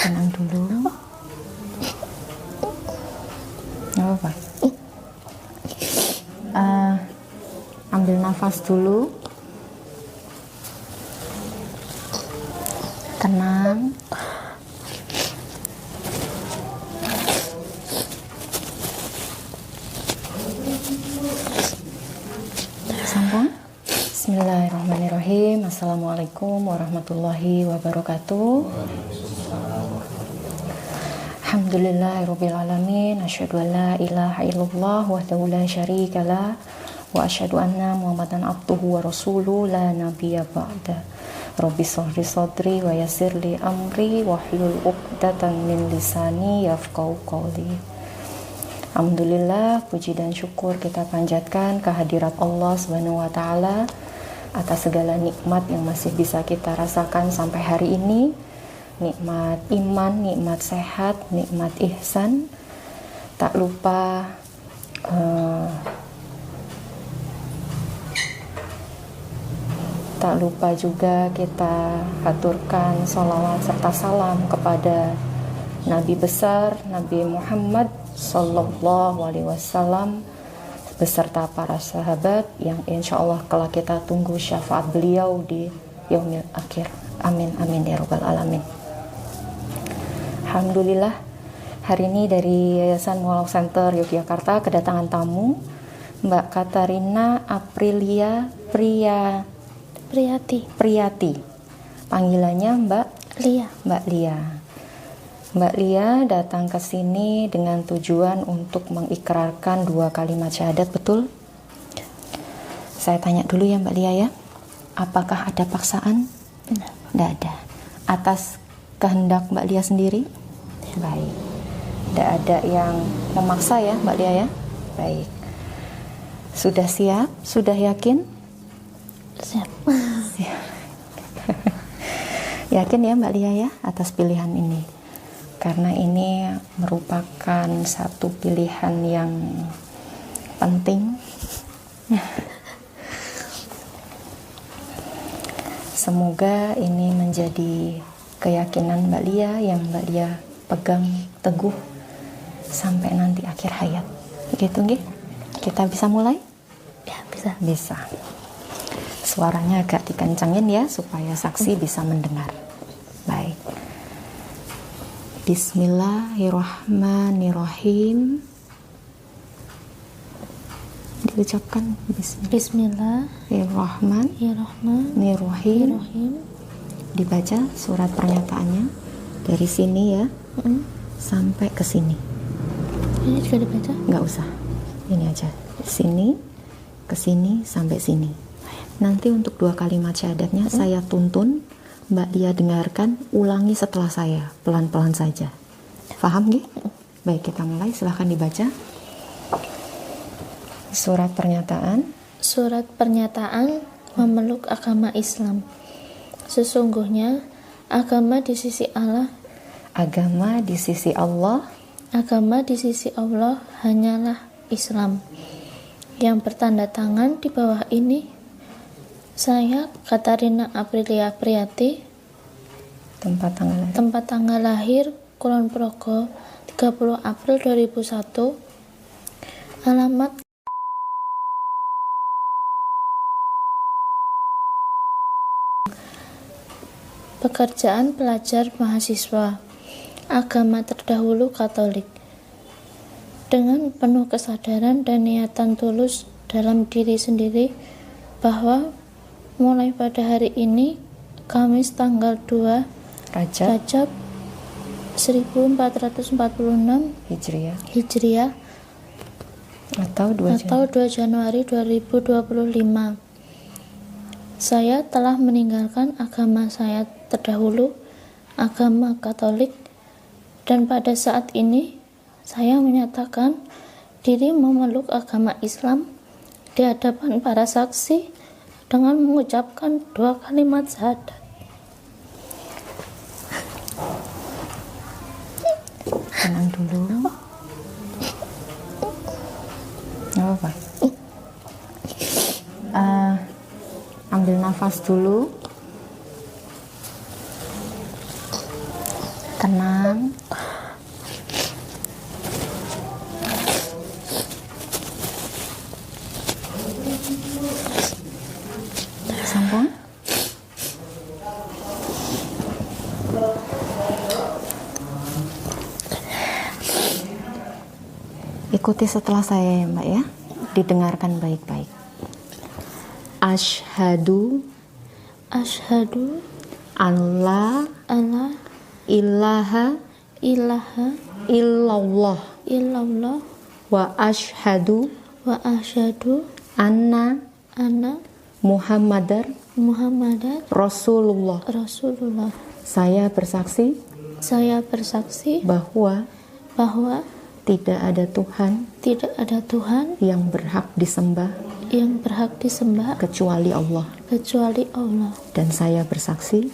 Tenang dulu. Nggak apa-apa. Ambil nafas dulu. Tenang. Sambung. Bismillahirrahmanirrahim. Assalamualaikum warahmatullahi wabarakatuh. Alhamdulillahirabbil alamin. Asyhadu an la ilaha illallah wahdahu la syarikalah wa asyhadu anna Muhammadan abduhu wa rasuluhu la nabiyya ba'da. Rabbi shrah sadri wa yassir li amri wahlul 'uqdatam min lisani yafqahu qawli. Alhamdulillah, puji dan syukur kita panjatkan kehadirat Allah Subhanahu wa taala atas segala nikmat yang masih bisa kita rasakan sampai hari ini. Nikmat iman, nikmat sehat, nikmat ihsan. Tak lupa juga kita haturkan sholawat serta salam kepada Nabi besar Nabi Muhammad Sallallahu Alaihi Wasallam beserta para sahabat yang insya Allah kelak kita tunggu syafaat beliau di yaumil akhir. Amin amin ya rabbal alamin. Alhamdulillah, hari ini dari Yayasan Mualaf Center Yogyakarta kedatangan tamu Mbak Katarina Aprilia Priyati. Panggilannya Mbak Lia. Mbak Lia datang ke sini dengan tujuan untuk mengikrarkan 2 kalimat syahadat, betul? Saya tanya dulu ya Mbak Lia ya. Apakah ada paksaan? Benar. Tidak ada. Atas kehendak Mbak Lia sendiri? Baik. Tidak ada yang memaksa ya Mbak Lia ya? Baik. Sudah siap? Sudah yakin? Siap. Yakin ya Mbak Lia ya atas pilihan ini? Karena ini merupakan satu pilihan yang penting. Semoga ini menjadi keyakinan Mbak Lia yang Mbak Lia pegang teguh sampai nanti akhir hayat. Begitu nggih? Kita bisa mulai? Ya, bisa. Bisa. Suaranya agak dikencangin ya supaya saksi bisa mendengar. Baik. Bismillahirrahmanirrahim. Diucapkan Bismillahirrahmanirrahim. Dibaca surat pernyataannya dari sini ya sampai ke sini. Ini juga dibaca? Nggak usah. Ini aja. Sini ke sini sampai sini. Nanti untuk 2 kalimat syahadatnya saya tuntun, Mbak Lia dengarkan, ulangi setelah saya, pelan-pelan saja. Paham nggih? Baik, kita mulai. Silahkan dibaca. Surat pernyataan memeluk agama Islam. Sesungguhnya agama di sisi Allah hanyalah Islam. Yang bertanda tangan di bawah ini saya, Katarina Aprilia Priyati, tempat tanggal lahir Kulon Progo 30 April 2001, alamat pekerjaan pelajar mahasiswa, agama terdahulu Katolik. Dengan penuh kesadaran dan niatan tulus dalam diri sendiri bahwa mulai pada hari ini, Kamis tanggal 2 Rajab 1446 Hijriah atau 2 Januari 2025, saya telah meninggalkan agama saya terdahulu, agama Katolik, dan pada saat ini saya menyatakan diri memeluk agama Islam di hadapan para saksi dengan mengucapkan 2 kalimat syahadat. Tenang dulu. Nggak apa-apa. Ambil nafas dulu. Tenang. Sampun. Ikuti setelah saya ya Mbak ya. Didengarkan baik-baik. Asyhadu Asyhadu alla alla ilaha ilaha illallah illallah wa asyhadu wa asyhadu anna anna Muhammadar Muhammadan Rasulullah. Rasulullah. Saya bersaksi Saya bersaksi bahwa bahwa tidak ada Tuhan yang berhak disembah kecuali Allah. Dan saya bersaksi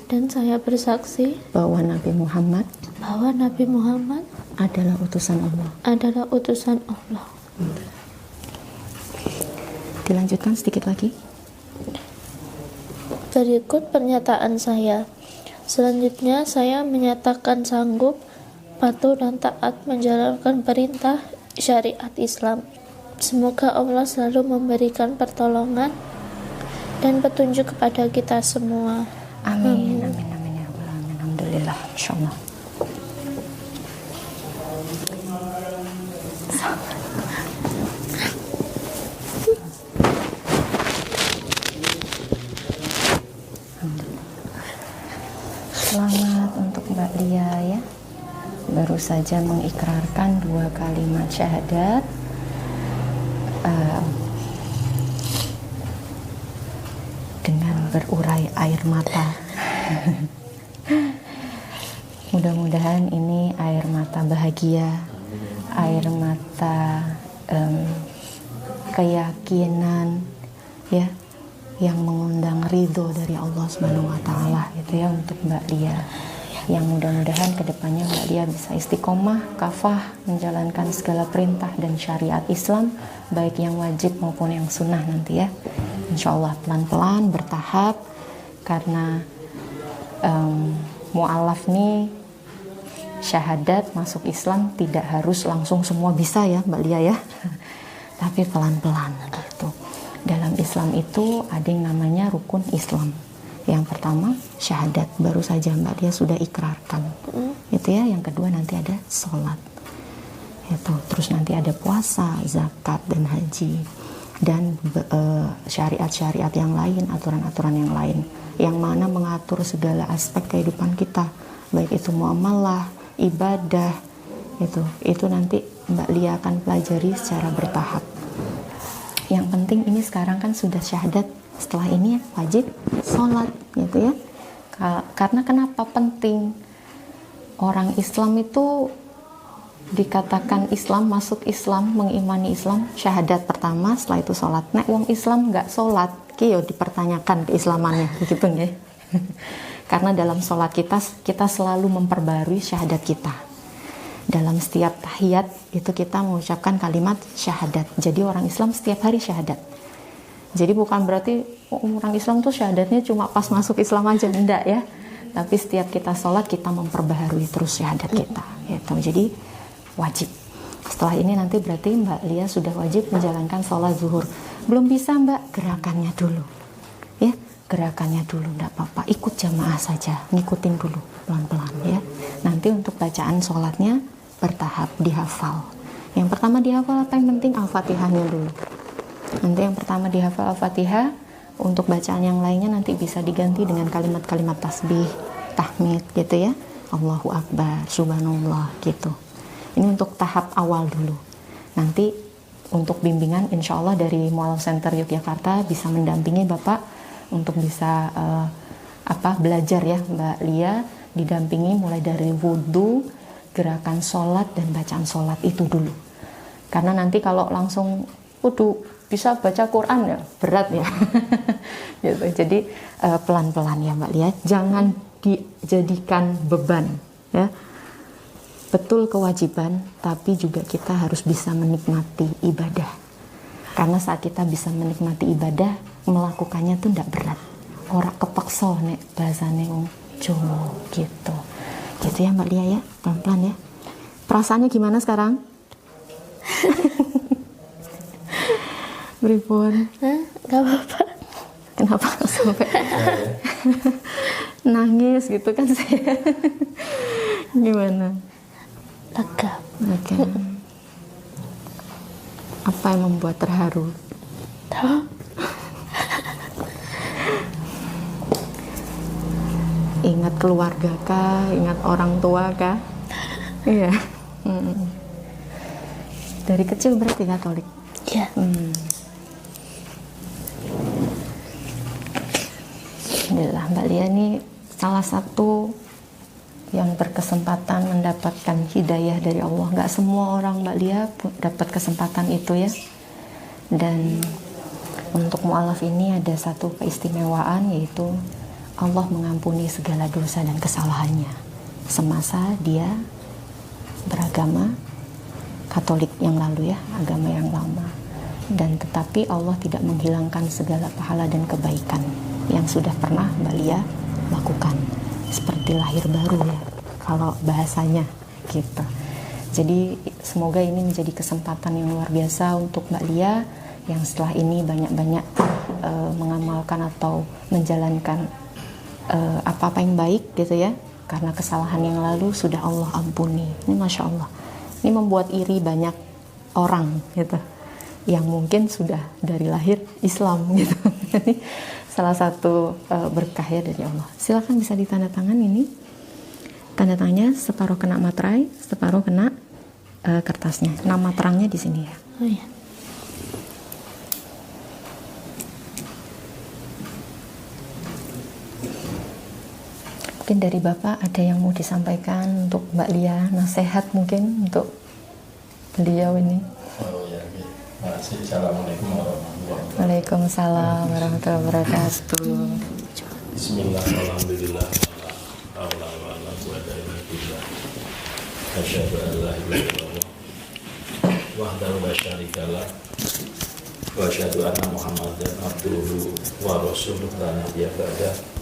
bahwa Nabi Muhammad adalah utusan Allah. Dilanjutkan sedikit lagi. Berikut pernyataan saya. Selanjutnya saya menyatakan sanggup, patuh dan taat menjalankan perintah syariat Islam. Semoga Allah selalu memberikan pertolongan dan petunjuk kepada kita semua. Amin. Amin. Amin ya rabbal alamin. Alhamdulillah. Insyaallah. Selamat untuk Mbak Lia ya. Baru saja mengikrarkan 2 kalimat syahadat. Dengan berurai air mata. Mudah-mudahan ini air mata bahagia, air mata keyakinan ya, yang mengundang ridho dari Allah Subhanahu wa taala gitu ya untuk Mbak Lia. Yang mudah-mudahan kedepannya Mbak Lia bisa istiqomah, kafah menjalankan segala perintah dan syariat Islam, baik yang wajib maupun yang sunnah nanti ya. Insya Allah pelan-pelan bertahap, karena mu'alaf nih syahadat masuk Islam tidak harus langsung semua bisa ya Mbak Lia ya, tapi pelan-pelan gitu. Dalam Islam itu ada yang namanya rukun Islam. Yang pertama syahadat, baru saja Mbak Lia sudah ikrarkan itu ya. Yang kedua nanti ada sholat itu, terus nanti ada puasa, zakat dan haji, dan syariat-syariat yang lain, aturan-aturan yang lain yang mana mengatur segala aspek kehidupan kita, baik itu muamalah, ibadah, itu nanti Mbak Lia akan pelajari secara bertahap. Yang penting ini sekarang kan sudah syahadat, setelah ini wajib sholat gitu ya. Karena kenapa penting? Orang Islam itu dikatakan Islam, masuk Islam, mengimani Islam, syahadat pertama, setelah itu sholat. Nek wong Islam nggak sholat, kiyo dipertanyakan keislamannya, gitu ya. Karena dalam sholat kita selalu memperbarui syahadat kita. Dalam setiap tahiyat itu kita mengucapkan kalimat syahadat. Jadi orang Islam setiap hari syahadat. Jadi bukan berarti orang Islam tuh syahadatnya cuma pas masuk Islam aja, enggak ya. Tapi setiap kita sholat kita memperbaharui terus syahadat kita. Gitu. Jadi wajib. Setelah ini nanti berarti Mbak Lia sudah wajib menjalankan sholat zuhur. Belum bisa Mbak, gerakannya dulu. Ya, gerakannya dulu, enggak apa-apa. Ikut jamaah saja, ngikutin dulu pelan-pelan ya. Nanti untuk bacaan sholatnya bertahap, dihafal. Yang pertama dihafal apa yang penting? Al-Fatihahnya dulu. Nanti yang pertama dihafal Al-Fatihah, untuk bacaan yang lainnya nanti bisa diganti dengan kalimat-kalimat tasbih, tahmid gitu ya. Allahu Akbar, Subhanallah gitu. Ini untuk tahap awal dulu. Nanti untuk bimbingan insya Allah dari Mu'alaf Center Yogyakarta bisa mendampingi Bapak untuk bisa belajar ya Mbak Lia, didampingi mulai dari wudhu, gerakan sholat dan bacaan sholat itu dulu. Karena nanti kalau langsung wudhu bisa baca Quran ya berat ya. Gitu. Jadi pelan-pelan ya Mbak Lia, jangan dijadikan beban ya. Betul kewajiban, tapi juga kita harus bisa menikmati ibadah. Karena saat kita bisa menikmati ibadah, melakukannya tuh tidak berat. Ora kepeksa nek bahasane wong Jawa gitu. Gitu ya Mbak Lia ya, pelan-pelan ya. Perasaannya gimana sekarang? Beripun? Gak apa-apa. Kenapa sampai nangis gitu kan saya? Gimana? Lega. Oke. Apa yang membuat terharu? Tahu? Ingat keluarga kah? Ingat orang tua kah? Iya. Dari kecil berarti Katolik? Iya. Alhamdulillah, Mbak Lia ini salah satu yang berkesempatan mendapatkan hidayah dari Allah. Nggak semua orang Mbak Lia dapat kesempatan itu ya. Dan untuk mu'alaf ini ada satu keistimewaan, yaitu Allah mengampuni segala dosa dan kesalahannya semasa dia beragama Katolik yang lalu ya, agama yang lama. Dan tetapi Allah tidak menghilangkan segala pahala dan kebaikan yang sudah pernah Mbak Lia lakukan, seperti lahir baru ya kalau bahasanya gitu. Jadi semoga ini menjadi kesempatan yang luar biasa untuk Mbak Lia yang setelah ini banyak-banyak mengamalkan atau menjalankan apa-apa yang baik gitu ya, karena kesalahan yang lalu sudah Allah ampuni. Ini Masya Allah, ini membuat iri banyak orang gitu yang mungkin sudah dari lahir Islam gitu. Jadi salah satu berkah ya dari Allah. Silakan bisa ditandatangan ini. Tanda tangannya separuh kena materai, separuh kena kertasnya. Nama terangnya di sini ya. Oh iya. Mungkin dari Bapak ada yang mau disampaikan untuk Mbak Lia, nasihat mungkin untuk beliau ini. Oh ya, Assalamualaikum warahmatullahi wabarakatuh. Waalaikumsalam warahmatullahi wabarakatuh. Bismillah, alhamdulillah, wala hawla wala quwwata illa billah. Asyhadu an la ilaha illallah wahdahu la syarika lah wa asyhadu anna Muhammadan abduhu wa rasuluh la nabiyya ba'da.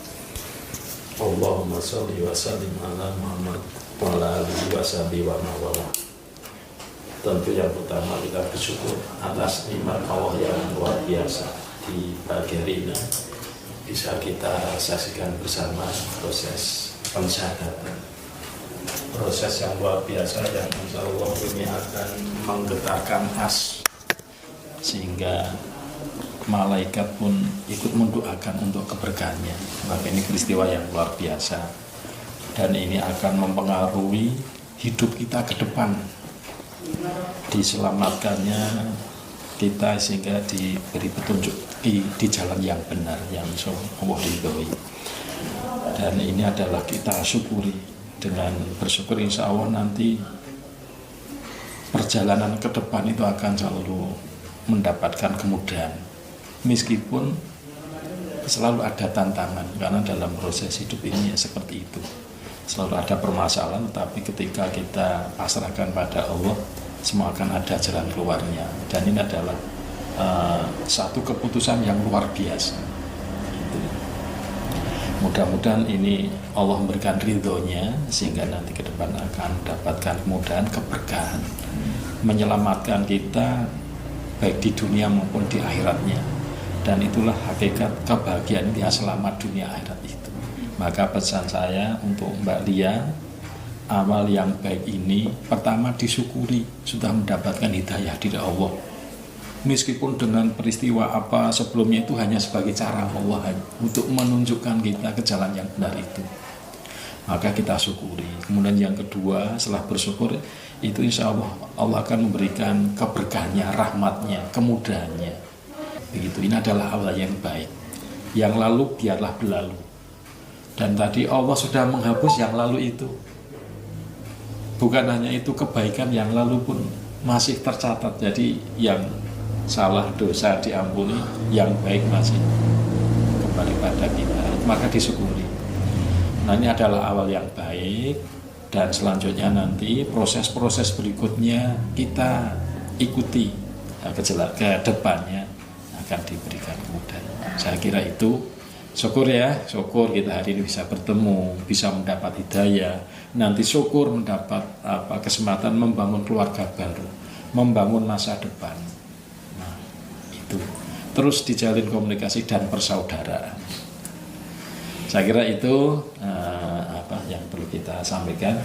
Allahumma shalli wa sallim ala Muhammad wa ala alihi wa sahbihi wa man wala. Tentu yang pertama kita bersyukur atas nikmat Allah yang luar biasa di pagi hari ini bisa kita saksikan bersama proses pensyahadatan, proses yang luar biasa yang insya Allah ini akan menggetarkan sehingga malaikat pun ikut mendoakan untuk keberkahannya. Maka ini peristiwa yang luar biasa dan ini akan mempengaruhi hidup kita ke depan, diselamatkannya kita sehingga diberi petunjuk di jalan yang benar yang Allah ridhoi. Dan ini adalah kita syukuri, dengan bersyukur insya Allah nanti perjalanan ke depan itu akan selalu mendapatkan kemudahan meskipun selalu ada tantangan, karena dalam proses hidup ini ya seperti itu, selalu ada permasalahan, tetapi ketika kita pasrahkan pada Allah semua akan ada jalan keluarnya. Dan ini adalah satu keputusan yang luar biasa gitu. Mudah-mudahan ini Allah memberikan ridhonya sehingga nanti ke depan akan mendapatkan kemudahan, keberkahan, menyelamatkan kita baik di dunia maupun di akhiratnya. Dan itulah hakikat kebahagiaan dia selamat dunia akhirat itu. Maka pesan saya untuk Mbak Lia, amal yang baik ini pertama disyukuri sudah mendapatkan hidayah dari Allah. Meskipun dengan peristiwa apa sebelumnya itu hanya sebagai cara Allah untuk menunjukkan kita ke jalan yang benar itu. Maka kita syukuri. Kemudian yang kedua, setelah bersyukur itu insya Allah Allah akan memberikan keberkahannya, rahmatnya, kemudahannya. Begitu, ini adalah awal yang baik. Yang lalu biarlah berlalu. Dan tadi Allah sudah menghapus yang lalu itu. Bukan hanya itu, kebaikan yang lalu pun masih tercatat. Jadi yang salah dosa diampuni, yang baik masih kembali pada kita. Maka disyukuri. Nah, ini adalah awal yang baik. Dan selanjutnya nanti proses-proses berikutnya kita ikuti. Nah, ke depannya akan diberikan kemudahan. Saya kira itu. Syukur ya, syukur kita hari ini bisa bertemu, bisa mendapat hidayah, nanti syukur mendapat kesempatan membangun keluarga baru, membangun masa depan. Nah, itu terus dijalin komunikasi dan persaudaraan. Saya kira itu yang perlu kita sampaikan,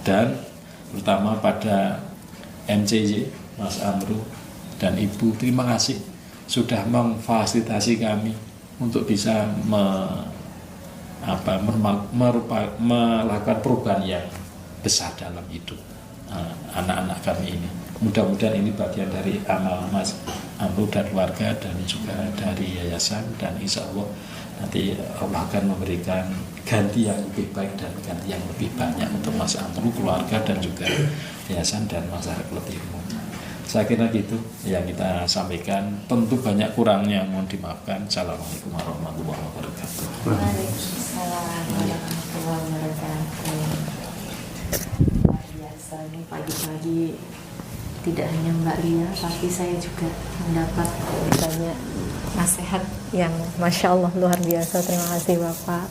dan terutama pada MCY, Mas Amru dan Ibu, terima kasih sudah memfasilitasi kami untuk bisa melakukan perubahan yang besar dalam hidup anak-anak kami ini. Mudah-mudahan ini bagian dari amal Mas Amru dan keluarga, dan juga dari yayasan, dan insya Allah nanti Allah akan memberikan ganti yang lebih baik dan ganti yang lebih banyak untuk Mas Amru, keluarga, dan juga yayasan dan masyarakat lebih umum. Saya kira gitu yang kita sampaikan. Tentu banyak kurangnya, mohon dimaafkan. Assalamualaikum warahmatullahi wabarakatuh. Waalaikumsalam warahmatullahi wabarakatuh. Luar biasa nih, pagi-pagi tidak hanya Mbak Lia, tapi saya juga mendapat banyak nasihat yang Masya Allah luar biasa. Terima kasih Bapak.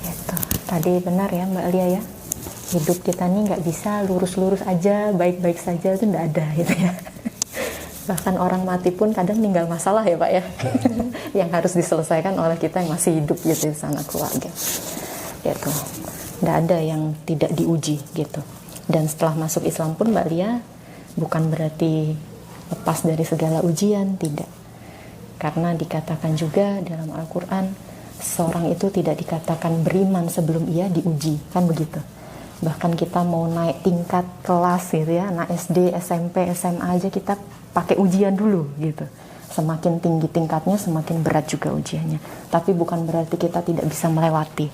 Gitu. Tadi benar ya Mbak Lia ya, hidup kita nih nggak bisa lurus-lurus aja, baik-baik saja, itu nggak ada gitu ya. Bahkan orang mati pun kadang ninggal masalah ya Pak ya, yang harus diselesaikan oleh kita yang masih hidup gitu, sana keluarga gitu. Nggak ada yang tidak diuji gitu. Dan setelah masuk Islam pun Mbak Lia bukan berarti lepas dari segala ujian, tidak. Karena dikatakan juga dalam Al-Quran, seorang itu tidak dikatakan beriman sebelum ia diuji, kan begitu. Bahkan kita mau naik tingkat kelas gitu ya, anak SD, SMP, SMA aja kita pakai ujian dulu gitu. Semakin tinggi tingkatnya, semakin berat juga ujiannya. Tapi bukan berarti kita tidak bisa melewati.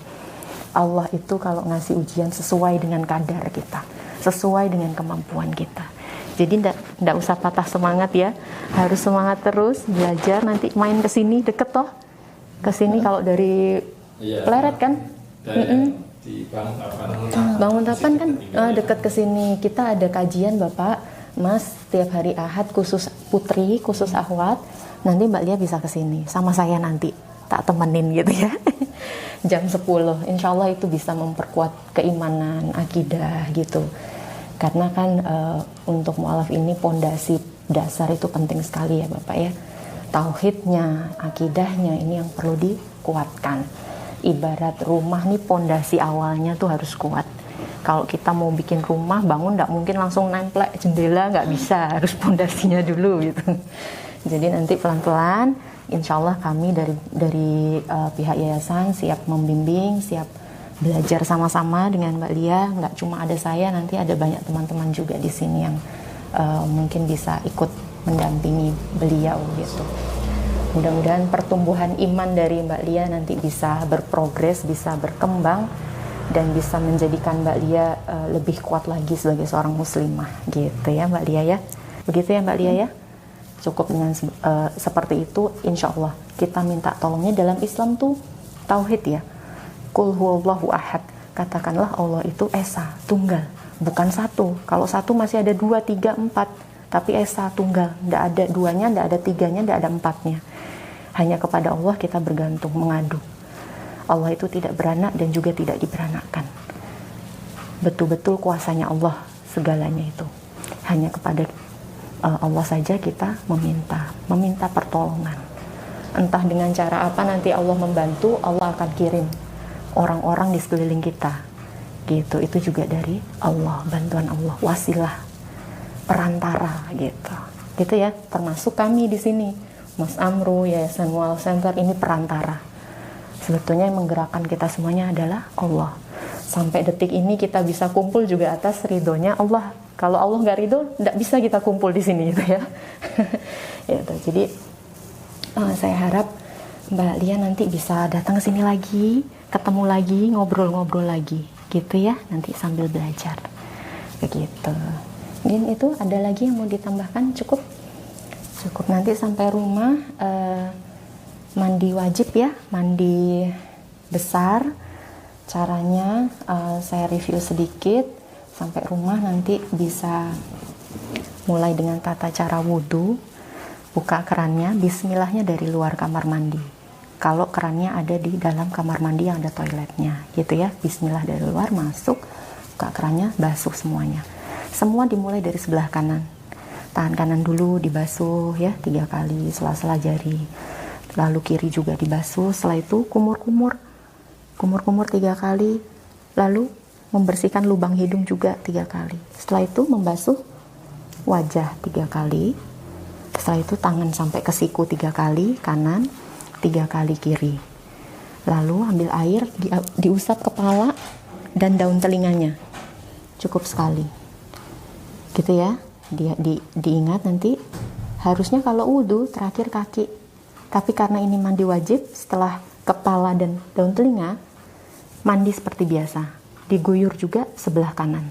Allah itu kalau ngasih ujian sesuai dengan kadar kita, sesuai dengan kemampuan kita. Jadi ndak usah patah semangat ya, harus semangat terus belajar. Nanti main ke sini deket toh, ke sini kalau dari Pleret kan, di Banguntapan kan deket ke sini. Kita ada kajian Bapak, Mas, setiap hari Ahad khusus putri, khusus akhwat. Nanti Mbak Lia bisa ke sini sama saya nanti, tak temenin gitu ya. Jam 10, insya Allah itu bisa memperkuat keimanan, akidah gitu. Karena kan untuk mu'alaf ini pondasi dasar itu penting sekali ya Bapak ya. Tauhidnya, akidahnya ini yang perlu dikuatkan. Ibarat rumah nih, pondasi awalnya tuh harus kuat. Kalau kita mau bikin rumah, bangun nggak mungkin langsung nemplek jendela, nggak bisa, harus pondasinya dulu gitu. Jadi nanti pelan-pelan, insya Allah kami dari pihak yayasan siap membimbing, siap belajar sama-sama dengan Mbak Lia. Nggak cuma ada saya, nanti ada banyak teman-teman juga di sini yang mungkin bisa ikut mendampingi beliau gitu. Mudah-mudahan pertumbuhan iman dari Mbak Lia nanti bisa berprogres, bisa berkembang, dan bisa menjadikan Mbak Lia lebih kuat lagi sebagai seorang muslimah gitu ya Mbak Lia ya. Begitu ya Mbak Lia ya. Cukup dengan seperti itu, insya Allah kita minta tolongnya. Dalam Islam tuh tauhid ya, Qul huwallahu ahad, katakanlah Allah itu esa, tunggal, bukan satu. Kalau satu masih ada 2, 3, 4, tapi esa, tunggal, tidak ada duanya, tidak ada tiganya, tidak ada empatnya. Hanya kepada Allah kita bergantung, mengadu. Allah itu tidak beranak dan juga tidak diberanakkan. Betul-betul kuasanya Allah segalanya itu. Hanya kepada Allah saja kita meminta pertolongan. Entah dengan cara apa nanti Allah membantu, Allah akan kirim orang-orang di sekeliling kita. Gitu, itu juga dari Allah, bantuan Allah, wasilah, perantara gitu. Gitu ya, termasuk kami di sini. Mas Amru, Yayasan Mu'alaf Center ini perantara. Sebetulnya yang menggerakkan kita semuanya adalah Allah. Sampai detik ini kita bisa kumpul juga atas ridhonya Allah. Kalau Allah nggak ridho, nggak bisa kita kumpul di sini gitu ya. Gitu. Jadi saya harap Mbak Lia nanti bisa datang ke sini lagi, ketemu lagi, ngobrol-ngobrol lagi, gitu ya. Nanti sambil belajar, begitu. Mungkin itu ada lagi yang mau ditambahkan? Cukup nanti sampai rumah mandi wajib ya, mandi besar. Caranya saya review sedikit. Sampai rumah nanti bisa mulai dengan tata cara wudhu. Buka kerannya, bismillahnya dari luar kamar mandi. kalau kerannya ada di dalam kamar mandi yang ada toiletnya gitu ya. Bismillah dari luar masuk, buka kerannya, basuh semuanya. Semua dimulai dari sebelah kanan. Tangan kanan dulu dibasuh ya 3 kali sela-sela jari. Lalu kiri juga dibasuh. Setelah itu kumur-kumur 3 kali. Lalu membersihkan lubang hidung juga 3 kali. Setelah itu membasuh wajah 3 kali. Setelah itu tangan sampai ke siku 3 kali kanan, 3 kali kiri. Lalu ambil air, diusap kepala dan daun telinganya. Cukup sekali. Gitu ya. Diingat nanti harusnya kalau wudhu terakhir kaki. Tapi karena ini mandi wajib, setelah kepala dan daun telinga, mandi seperti biasa. Diguyur juga sebelah kanan.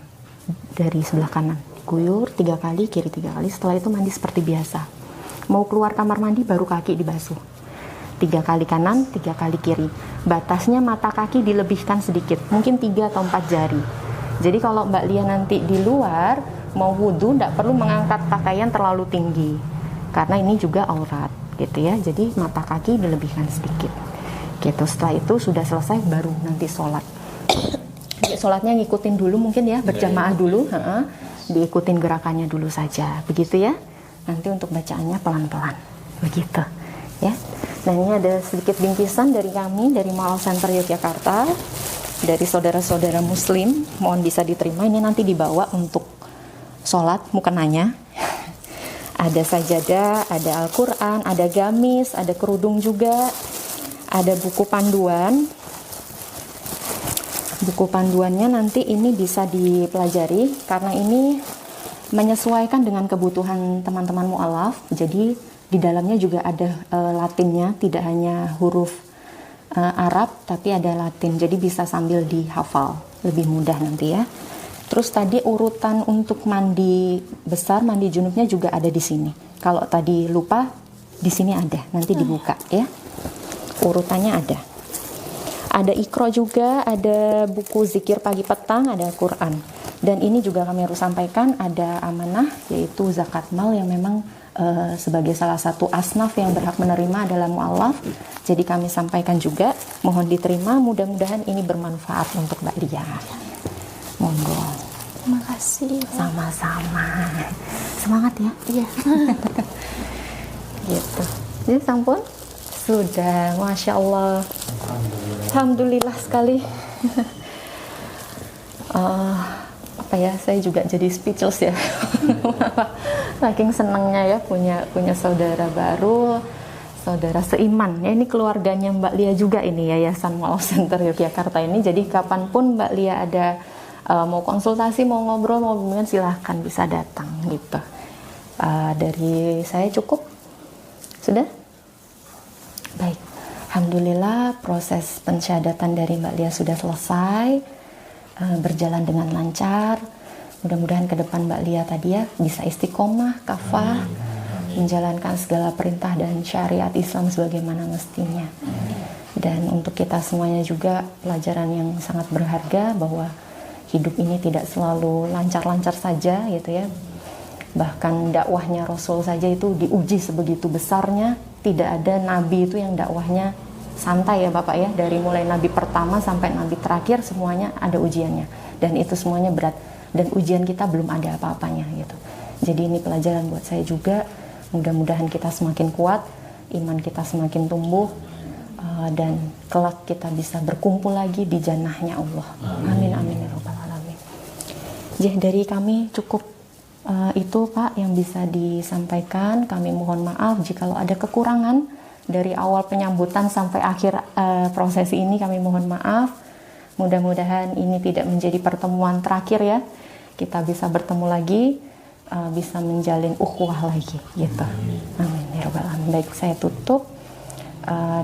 Dari sebelah kanan. Diguyur 3 kali, kiri 3 kali. Setelah itu mandi seperti biasa. Mau keluar kamar mandi baru kaki dibasuh. 3 kali kanan, 3 kali kiri. Batasnya mata kaki dilebihkan sedikit. Mungkin 3 atau 4 jari. Jadi kalau Mbak Lia nanti di luar mau wudhu, tidak perlu mengangkat pakaian terlalu tinggi. Karena ini juga aurat. Gitu ya. Jadi mata kaki dilebihkan sedikit. Gitu. Setelah itu sudah selesai baru nanti sholat. Sholatnya ngikutin dulu mungkin ya, berjamaah dulu. Diikutin gerakannya dulu saja. Begitu ya. Nanti untuk bacaannya pelan-pelan. Begitu. Ya. Nah ini ada sedikit bingkisan dari kami, dari Mu'alaf Center Yogyakarta. Dari saudara-saudara muslim. Mohon bisa diterima. Ini nanti dibawa untuk sholat, mukenanya. Ada sajadah, ada Al-Quran, ada gamis, ada kerudung juga. Ada buku panduan. Buku panduannya nanti ini bisa dipelajari karena ini menyesuaikan dengan kebutuhan teman-teman mu'alaf. Jadi di dalamnya juga ada Latinnya, tidak hanya huruf Arab tapi ada Latin. Jadi bisa sambil dihafal, lebih mudah nanti ya. Terus tadi urutan untuk mandi besar, mandi junubnya juga ada di sini. Kalau tadi lupa, di sini ada, nanti dibuka ya. Urutannya ada. Ada Iqra juga, ada buku zikir pagi petang, ada Quran. Dan ini juga kami harus sampaikan, ada amanah, yaitu zakat mal yang memang sebagai salah satu asnaf yang berhak menerima adalah mu'alaf. Jadi kami sampaikan juga, mohon diterima, mudah-mudahan ini bermanfaat untuk Mbak Lia. Monggo. Terima kasih. Sama-sama. Semangat ya. Iya. Gitu. Jadi sampun? Sudah, Masya Allah. Alhamdulillah sekali. Apa ya, saya juga jadi speechless ya. Saking senangnya ya punya saudara baru, saudara seiman. Ya ini keluarganya Mbak Lia juga ini, Yayasan Mu'alaf Center Yogyakarta ini. Jadi kapanpun Mbak Lia ada mau konsultasi, mau ngobrol, mau bimbingan, silahkan bisa datang gitu. Dari saya cukup. Sudah? Baik. Alhamdulillah proses pensyahadatan dari Mbak Lia sudah selesai, berjalan dengan lancar. Mudah-mudahan ke depan Mbak Lia tadi ya bisa istiqomah, kafah, menjalankan segala perintah dan syariat Islam sebagaimana mestinya. Dan untuk kita semuanya juga pelajaran yang sangat berharga bahwa hidup ini tidak selalu lancar-lancar saja gitu ya. Bahkan dakwahnya Rasul saja itu diuji sebegitu besarnya. Tidak ada nabi itu yang dakwahnya santai ya Bapak ya. Dari mulai nabi pertama sampai nabi terakhir semuanya ada ujiannya. Dan itu semuanya berat. Dan ujian kita belum ada apa-apanya gitu. Jadi ini pelajaran buat saya juga. Mudah-mudahan kita semakin kuat, iman kita semakin tumbuh, dan kelak kita bisa berkumpul lagi di jannahnya Allah. Amin amin ya rabbal alamin. Jadi dari kami cukup itu Pak yang bisa disampaikan. Kami mohon maaf jika ada kekurangan dari awal penyambutan sampai akhir prosesi ini. Kami mohon maaf. Mudah-mudahan ini tidak menjadi pertemuan terakhir ya. Kita bisa bertemu lagi, bisa menjalin ukhuwah lagi gitu. Amin ya rabbal alamin. Baik, saya tutup.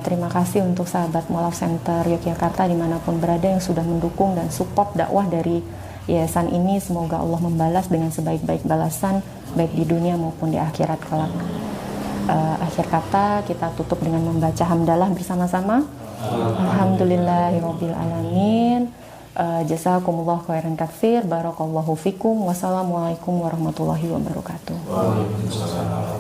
Terima kasih untuk sahabat Mu'alaf Center Yogyakarta dimanapun berada yang sudah mendukung dan support dakwah dari yayasan ini. Semoga Allah membalas dengan sebaik-baik balasan baik di dunia maupun di akhirat kelak. Akhir kata kita tutup dengan membaca hamdalah bersama-sama. Alhamdulillahirabbil alamin. Jazakumullah khairan katsir. Barakallahu fikum. Wassalamualaikum warahmatullahi wabarakatuh. Waalaikumsalam.